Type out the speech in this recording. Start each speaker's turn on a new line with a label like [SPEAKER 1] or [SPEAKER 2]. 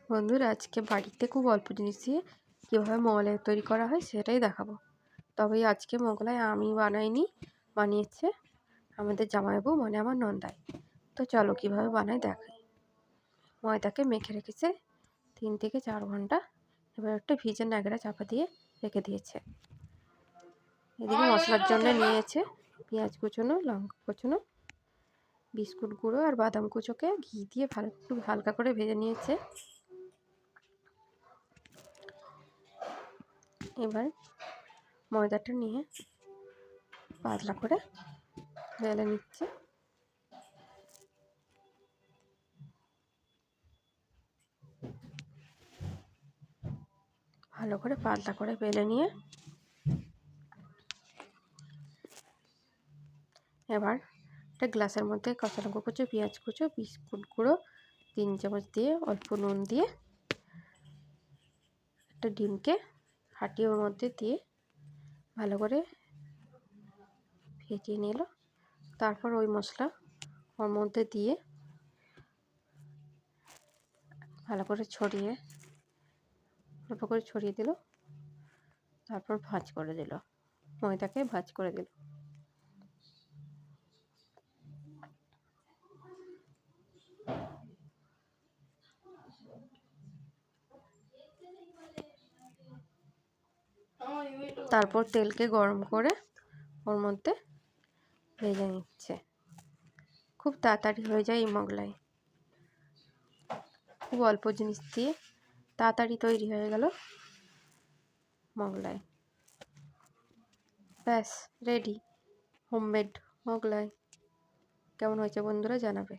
[SPEAKER 1] বন্ধুরা, আজকে বাড়িতে খুব অল্প জিনিস দিয়ে কীভাবে মোগলাই তৈরি করা হয় সেটাই দেখাবো। তবে আজকে মোগলাই আমি বানাইনি, বানিয়েছে আমাদের জামাইবাবু, মানে আমার নন্দাই। তো চলো কীভাবে বানাই দেখাই। ময়দাকে মেখে রেখেছে 3 থেকে 4 ঘন্টা। এবার একটা ভিজে ন্যাকড়া চাপা দিয়ে রেখে দিয়েছে। এদিকে মশলার জন্য নিয়েছে পেঁয়াজ কুচোনো, লঙ্কা কুচোনো, বিস্কুট গুঁড়ো আর বাদাম কুচোকে ঘি দিয়ে একটু হালকা করে ভেজে নিয়েছে। এবার ময়দাটা নিয়ে পাতলা করে বেলে নিচ্ছে। ভালো করে পাতলা করে বেলে নিয়ে এবার একটা গ্লাসের মধ্যে কাঁচা লঙ্কা কুচো, পেঁয়াজ কুচো, বিস্কুট গুঁড়ো 3 চামচ দিয়ে, অল্প নুন দিয়ে, একটা ডিমকে ফাটিয়ে ওর মধ্যে দিয়ে ভালো করে ফেটিয়ে নিল। তারপর ওই মশলা ওর মধ্যে দিয়ে ভালো করে ছড়িয়ে অল্প করে ছড়িয়ে দিল। তারপর ভাঁজ করে দিল, ময়দাকে ভাঁজ করে দিল। তারপর তেলকে গরম করে ওর মধ্যে ভেজে নিচ্ছে। খুব তাড়াতাড়ি হয়ে যায় এই মোগলাই। খুব অল্প জিনিস দিয়ে তাড়াতাড়ি তৈরি হয়ে গেল মোগলাই। ব্যাস রেডি হোমমেড মোগলাই। কেমন হয়েছে বন্ধুরা জানাবে।